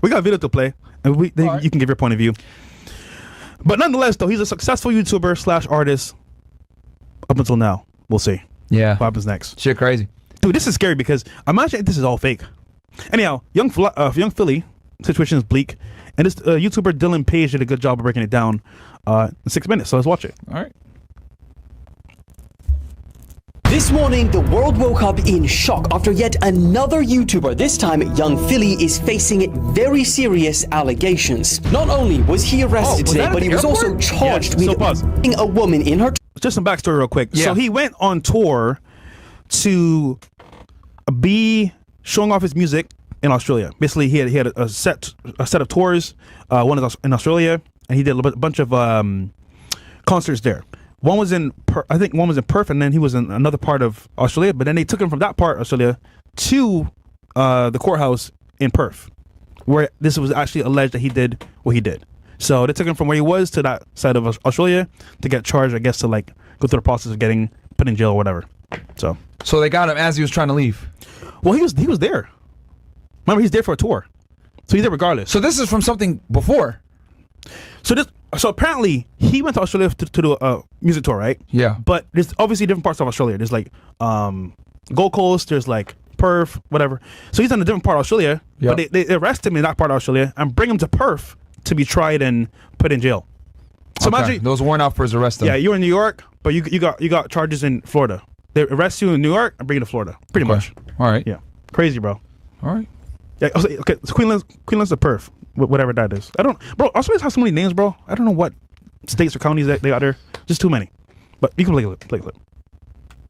We got a video to play, and you can give your point of view. But nonetheless, though, he's a successful YouTuber / artist up until now. We'll see. Yeah. What happens next? Shit crazy. Dude, this is scary because I'm imagining this is all fake. Anyhow, young Philly situation is bleak, and this YouTuber Dylan Page did a good job of breaking it down in 6 minutes. So let's watch it. All right. This morning, the world woke up in shock after yet another YouTuber, this time young Philly, is facing very serious allegations. Not only was he arrested today, but he was also charged with raping a woman in her... Just some backstory real quick. Yeah. So he went on tour to be showing off his music in Australia. Basically, he had a set of tours. One was in Australia, and he did a bunch of concerts there. One was in Perth, and then he was in another part of Australia. But then they took him from that part of Australia to the courthouse in Perth, where this was actually alleged that he did what he did. So they took him from where he was to that side of Australia to get charged, I guess, to like go through the process of getting put in jail or whatever. So they got him as he was trying to leave. Well, he was there. Remember, he's there for a tour, so he's there regardless. So this is from something before. So apparently he went to Australia to do a music tour, right? Yeah. But there's obviously different parts of Australia. There's like Gold Coast, there's like Perth, whatever. So he's in a different part of Australia. Yep. But they arrest him in that part of Australia and bring him to Perth to be tried and put in jail. So imagine those warrant out for his arrest. Yeah, you're in New York, but you got charges in Florida. They arrest you in New York and bring you to Florida. Pretty much. All right. Yeah. Crazy, bro. All right. Yeah. Okay. So Queensland's to Perth, whatever that is. Bro. Australia has so many names, bro. I don't know what states or counties that they got there. Just too many. But you can play a clip.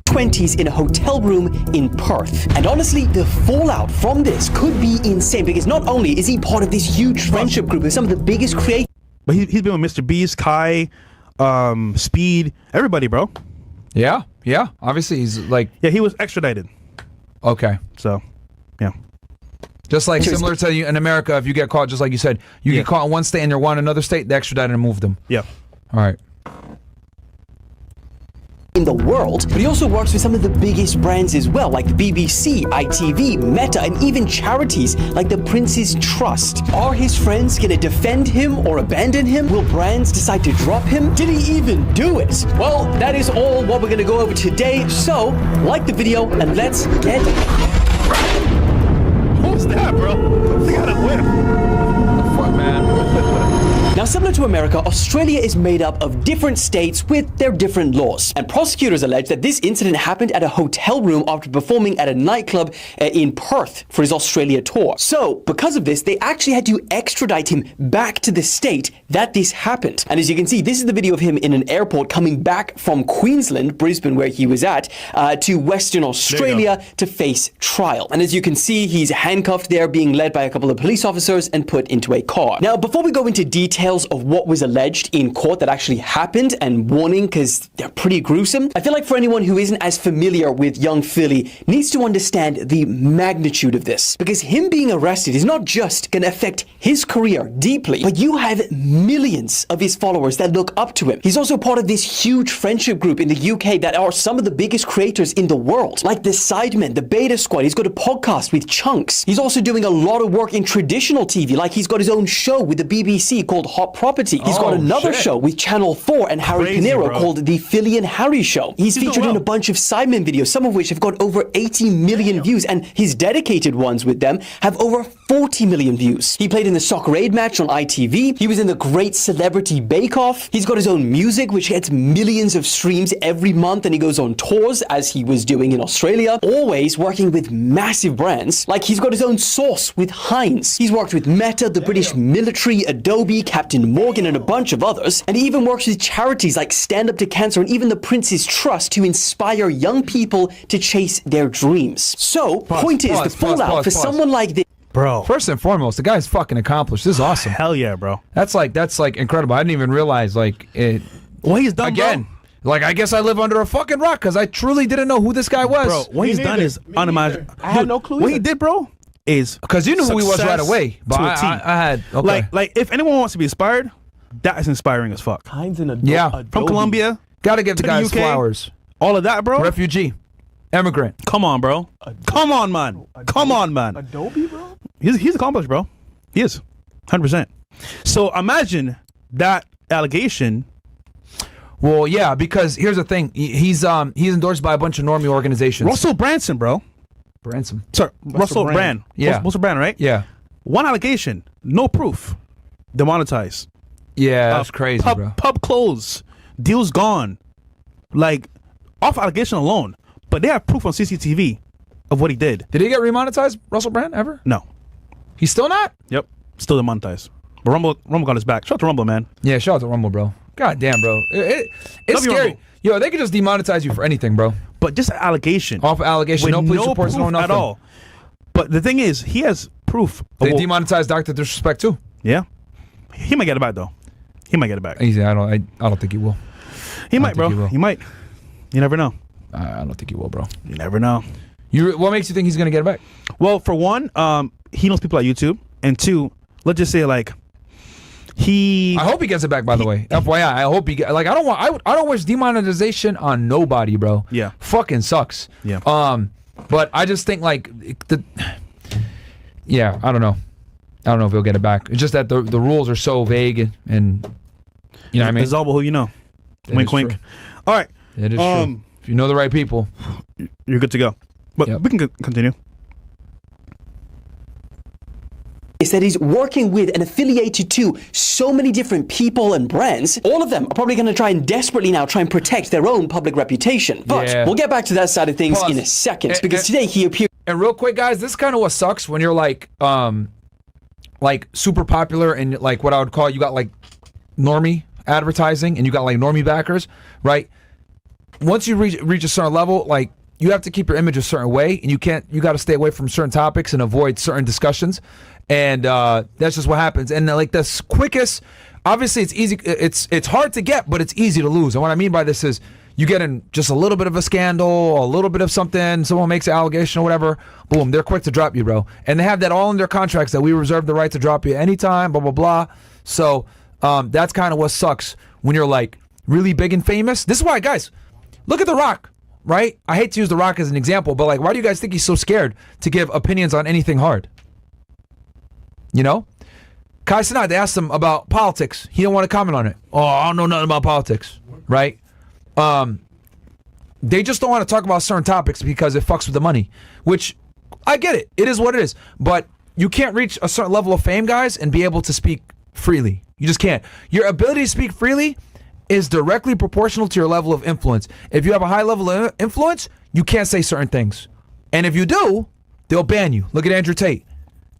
20s in a hotel room in Perth. And honestly, the fallout from this could be insane because not only is he part of this huge friendship group with some of the biggest creators, but he's been with Mr. Beast, Kai, Speed, everybody, bro. Yeah. Obviously, he's like... Yeah, he was extradited. Okay. So, yeah. Just like similar to you in America, if you get caught, just like you said, you get caught in one state and you're wanted in another state, they extradite and move them. Yeah. All right. in the world, but he also works with some of the biggest brands as well, like the BBC, ITV, Meta, and even charities like the Prince's Trust. Are his friends gonna defend him or abandon him? Will brands decide to drop him? Did he even do it? Well, that is all what we're gonna go over today, so like the video and let's get... What's that, bro? They got a whip. Fuck, man. Now, similar to America, Australia is made up of different states with their different laws. And prosecutors allege that this incident happened at a hotel room after performing at a nightclub in Perth for his Australia tour. So, because of this, they actually had to extradite him back to the state that this happened. And as you can see, this is the video of him in an airport coming back from Queensland, Brisbane, where he was at, to Western Australia to face trial. And as you can see, he's handcuffed there, being led by a couple of police officers and put into a car. Now, before we go into details of what was alleged in court that actually happened, and warning, because they're pretty gruesome, I feel like for anyone who isn't as familiar with young Philly needs to understand the magnitude of this, because him being arrested is not just going to affect his career deeply, but you have millions of his followers that look up to him. He's also part of this huge friendship group in the UK that are some of the biggest creators in the world, like the Sidemen, the Beta Squad. He's got a podcast with Chunks. He's also doing a lot of work in traditional TV, like he's got his own show with the BBC called Hot Property. He's got another show with Channel 4 and Harry Pinero called The Philly and Harry Show. He's featured in a bunch of Sidemen videos, some of which have got over 80 million views, and his dedicated ones with them have over 40 million views. He played in the Soccer Aid match on ITV. He was in the Great Celebrity Bake Off. He's got his own music, which gets millions of streams every month, and he goes on tours, as he was doing in Australia, always working with massive brands. Like, he's got his own sauce with Heinz. He's worked with Meta, the British military, Adobe, Captain Morgan, and a bunch of others. And he even works with charities like Stand Up to Cancer and even the Prince's Trust to inspire young people to chase their dreams. So, the fallout for someone like this. Bro. First and foremost, the guy's fucking accomplished. This is awesome. Hell yeah, bro. That's like incredible. I didn't even realize it. What he's done, again. Bro. Like, I guess I live under a fucking rock because I truly didn't know who this guy was. Bro, what he's done is unimaginable. I had no clue. What he did, bro, is because you knew who he was right away. But I had like if anyone wants to be inspired, that is inspiring as fuck. Heinz and From Colombia, gotta give the guys UK, flowers. all of that, bro. Refugee, immigrant. Come on, bro. Come on, man. Come on, man. Adobe, bro. He's accomplished, bro. He is, 100%. So imagine that allegation. Well, yeah, because here's the thing. He's endorsed by a bunch of normie organizations. Russell Branson, bro. Branson. Sorry, Russell Brand. Yeah. Russell Brand, right? Yeah. One allegation, no proof, demonetized. Yeah, that's crazy, bro. Pub closed, deals gone, like off allegation alone. But they have proof on CCTV of what he did. Did he get remonetized, Russell Brand, ever? No. He's still not? Yep, still demonetized. But Rumble got his back. Shout out to Rumble, man. Yeah, shout out to Rumble, bro. God damn, bro. It's scary. Rumble. Yo, they could just demonetize you for anything, bro. But just an allegation. Off allegation, no police reports, no nothing at all. But the thing is, he has proof. They demonetized Dr. Disrespect too. Yeah, he might get it back though. He might get it back. Easy. I don't think he will. He might, bro. He might. You never know. I don't think he will, bro. You never know. What makes you think he's gonna get it back? Well, for one, he knows people at YouTube, and two, let's just say like I hope he gets it back. By the way, FYI, I hope he get. Like, I don't wish demonetization on nobody, bro. Yeah. Fucking sucks. Yeah. But I just think like yeah, I don't know. I don't know if he'll get it back. It's just that the rules are so vague and you know what I mean. It's all about who you know. That Wink, is wink. true. All right. It is true. If you know the right people, you're good to go. But Yep. we can continue. Is that he's working with and affiliated to so many different people and brands. All of them are probably going to try and desperately now try and protect their own public reputation. But Yeah. we'll get back to that side of things Pause. in a second, because today he appeared. and real quick, guys, this is kind of what sucks when you're like super popular and like what I would call, you got like normie advertising and you got like normie backers, right? Once you reach a certain level, like you have to keep your image a certain way, and you got to stay away from certain topics and avoid certain discussions, and that's just what happens. And like the quickest, obviously it's easy, it's hard to get, but it's easy to lose. And what I mean by this is you get in just a little bit of a scandal, a little bit of something, someone makes an allegation or whatever, boom, they're quick to drop you, bro. And they have that all in their contracts that we reserve the right to drop you anytime, blah, blah, blah. So that's kind of what sucks when you're like really big and famous. This is why, guys, look at The Rock, right? I hate to use The Rock as an example, but like, why do you guys think he's so scared to give opinions on anything hard? You know? Kai Cenat, they asked him about politics. He didn't want to comment on it. Oh, I don't know nothing about politics, right? They just don't want to talk about certain topics because it fucks with the money, which I get it. It is what it is. But you can't reach a certain level of fame, guys, and be able to speak freely. You just can't. Your ability to speak freely is directly proportional to your level of influence. If you have a high level of influence, you can't say certain things. And if you do, they'll ban you. Look at Andrew Tate,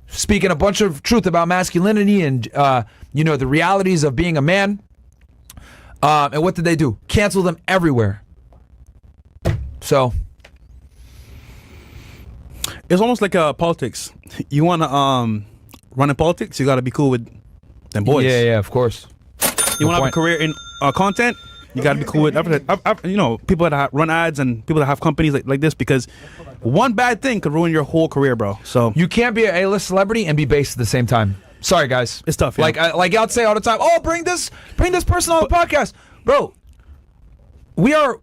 speaking a bunch of truth about masculinity and, the realities of being a man. And what did they do? Cancel them everywhere. So It's almost like politics. You want to run in politics, you got to be cool with them boys. Yeah, of course. You want to have a career in content, you got to be cool with people that run ads and people that have companies like this, because one bad thing could ruin your whole career, bro. So You can't be an A-list celebrity and be based at the same time. Sorry, guys. It's tough, yeah. Like I'd say all the time, oh, bring this person on the podcast. Bro, we are...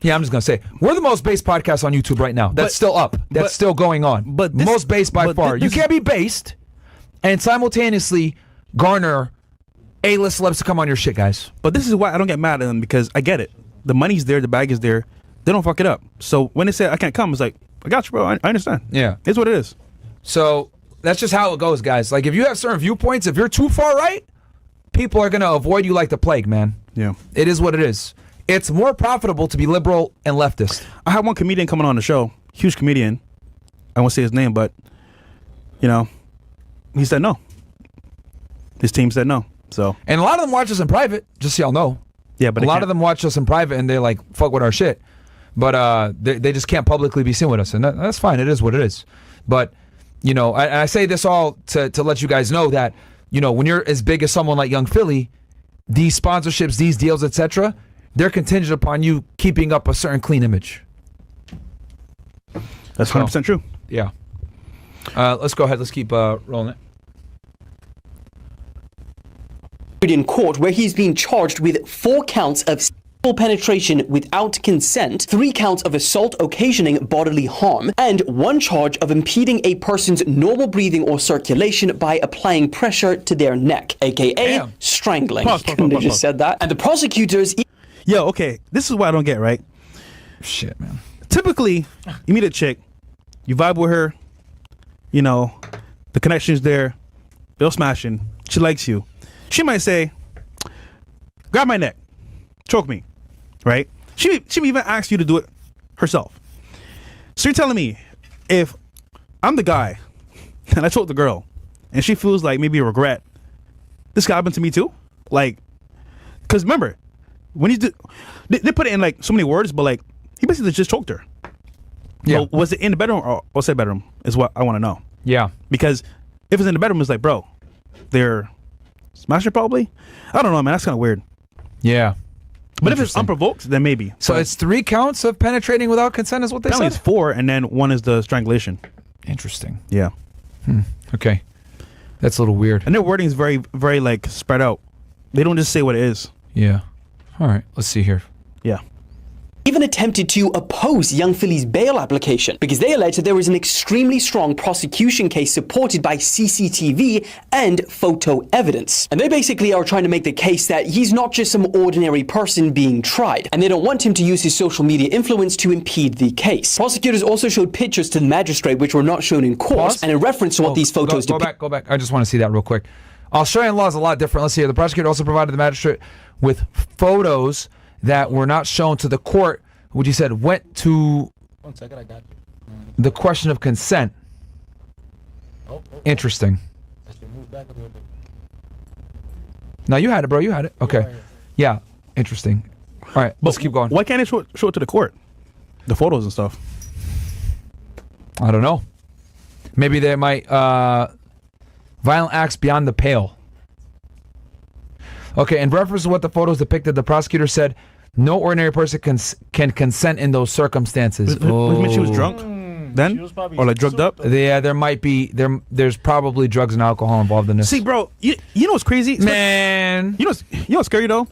Yeah, I'm just going to say, we're the most based podcast on YouTube right now. That's still up. That's still going on. But this- most based by but far. this- You can't be based and simultaneously garner A-list celebs to come on your shit, guys. But this is why I don't get mad at them, because I get it. The money's there, the bag is there. They don't fuck it up. So when they say I can't come, it's like, I got you, bro. I understand. Yeah. It's what it is. So that's just how it goes, guys. Like, if you have certain viewpoints, if you're too far right, people are going to avoid you like the plague, man. Yeah. It is what it is. It's more profitable to be liberal and leftist. I had one comedian coming on the show, huge comedian. I won't say his name, but he said no. His team said no. So And a lot of them watch us in private, just so y'all know. yeah, but A lot of them watch us in private and they like fuck with our shit. But they just can't publicly be seen with us. And that's fine. It is what it is. But, I say this all to let you guys know that, when you're as big as someone like Young Philly, these sponsorships, these deals, etc., they're contingent upon you keeping up a certain clean image. That's 100% true. Yeah. Let's go ahead. Let's keep rolling it. In court, where he's being charged with 4 counts of forceful penetration without consent, 3 counts of assault occasioning bodily harm, and 1 charge of impeding a person's normal breathing or circulation by applying pressure to their neck, aka strangling. Couldn't have just said that. And the prosecutors... Yo, okay, this is what I don't get, right? Shit, man. Typically, you meet a chick, you vibe with her, you know, the connection's there, they're smashing, she likes you. She might say, grab my neck, choke me, right? She may even ask you to do it herself. So you're telling me, if I'm the guy and I choke the girl and she feels like maybe a regret, this could happen to me too? Like, because remember, when you do, they put it in like so many words, but like, he basically just choked her. Yeah. Well, was it in the bedroom or outside bedroom is what I want to know. Yeah. Because if it's in the bedroom, it's like, bro, they're smashing probably. I don't know, man. That's kind of weird. Yeah. But if it's unprovoked, then maybe. So it's 3 counts of penetrating without consent is what they said? Apparently it's 4, and then 1 is the strangulation. Interesting. Yeah. Okay. That's a little weird. And their wording is very, very like spread out. They don't just say what it is. Yeah. All right. Let's see here. Yeah. Even attempted to oppose Young Philly's bail application because they allege that there was an extremely strong prosecution case supported by CCTV and photo evidence. And they basically are trying to make the case that he's not just some ordinary person being tried, and they don't want him to use his social media influence to impede the case. Prosecutors also showed pictures to the magistrate which were not shown in court. Pause. And in reference to what these photos depict. Go back. I just want to see that real quick. Australian law is a lot different. Let's see here. The prosecutor also provided the magistrate with photos that were not shown to the court, which he said went to 1 second, I got you. the question of consent. Interesting. I should move back a little bit. No, you had it, bro. You had it. Okay. Yeah. Interesting. All right. Let's keep going. Why can't they show it to the court? The photos and stuff. I don't know. Maybe they might violent acts beyond the pale. Okay, in reference to what the photos depicted, the prosecutor said no ordinary person can consent in those circumstances. Which means she was drunk then? She was probably Or like drugged up? Yeah, there might be there's probably drugs and alcohol involved in this. See, bro, you know what's crazy? Man. You know what's scary though?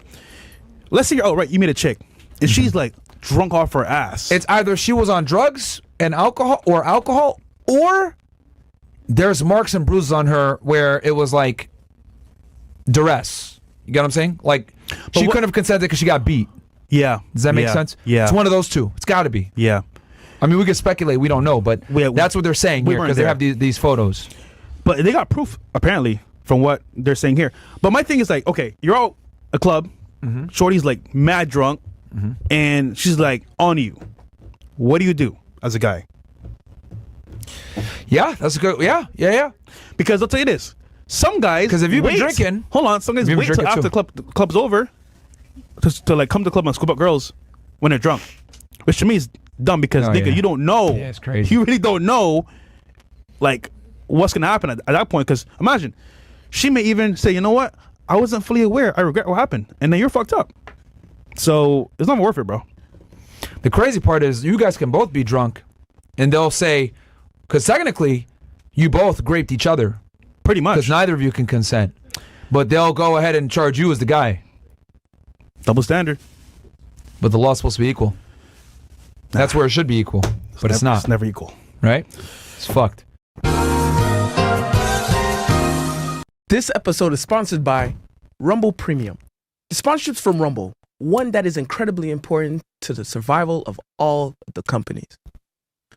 Let's say you meet a chick and she's like drunk off her ass. It's either she was on drugs and alcohol, or there's marks and bruises on her where it was like duress. You get what I'm saying? Like, she couldn't have consented because she got beat. Yeah. Does that make sense? Yeah. It's one of those two. It's got to be. Yeah. I mean, we could speculate. We don't know, but that's what they're saying we here weren't because they there. have these photos. But they got proof, apparently, from what they're saying here. But my thing is like, okay, you're out a club, Shorty's like mad drunk, and she's like on you. What do you do as a guy? Yeah, that's a good. Yeah. Because I'll tell you this. Some guys, Because if you've been wait- drinking- hold on. Some guys You've been wait till drinking after the club's over to like come to the club and scoop up girls when they're drunk, which to me is dumb because nigga, you don't know. Yeah, it's crazy. You really don't know, like what's gonna happen at that point. Because imagine, she may even say, you know what, I wasn't fully aware. I regret what happened, and then you're fucked up. So it's not worth it, bro. The crazy part is you guys can both be drunk, and they'll say, because technically, you both raped each other. Pretty much. Because neither of you can consent. But they'll go ahead and charge you as the guy. Double standard. But the law's supposed to be equal. That's where it should be equal. But it's not. It's never equal. Right? It's fucked. This episode is sponsored by Rumble Premium. The sponsorship's from Rumble, one that is incredibly important to the survival of all the companies.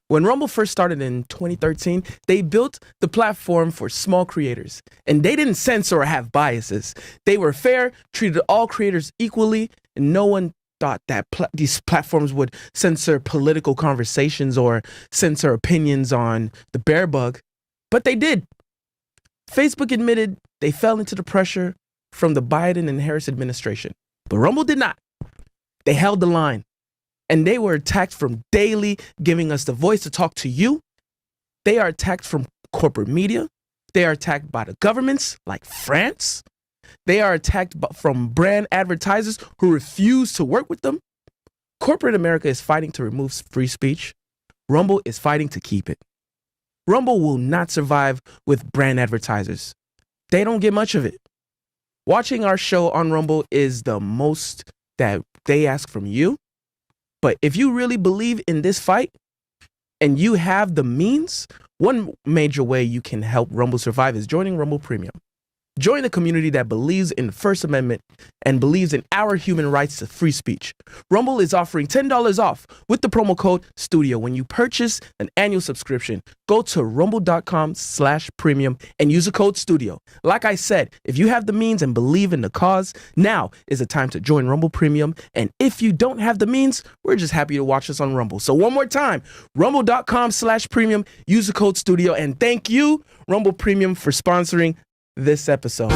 When Rumble first started in 2013, they built the platform for small creators, and they didn't censor or have biases. They were fair, treated all creators equally, and no one thought that these platforms would censor political conversations or censor opinions on the bear bug, but they did. Facebook admitted they fell into the pressure from the Biden and Harris administration, but Rumble did not. They held the line. And they were attacked from daily giving us the voice to talk to you. They are attacked from corporate media. They are attacked by the governments like France. They are attacked from brand advertisers who refuse to work with them. Corporate America is fighting to remove free speech. Rumble is fighting to keep it. Rumble will not survive with brand advertisers. They don't get much of it. Watching our show on Rumble is the most that they ask from you. But if you really believe in this fight and you have the means, one major way you can help Rumble survive is joining Rumble Premium. Join the community that believes in the First Amendment and believes in our human rights to free speech. Rumble is offering $10 off with the promo code STUDIO when you purchase an annual subscription. Go to rumble.com/premium and use the code STUDIO. Like I said, if you have the means and believe in the cause, now is the time to join Rumble Premium. And if you don't have the means, we're just happy to watch us on Rumble. So one more time, rumble.com/premium, use the code STUDIO, and thank you, Rumble Premium, for sponsoring this episode.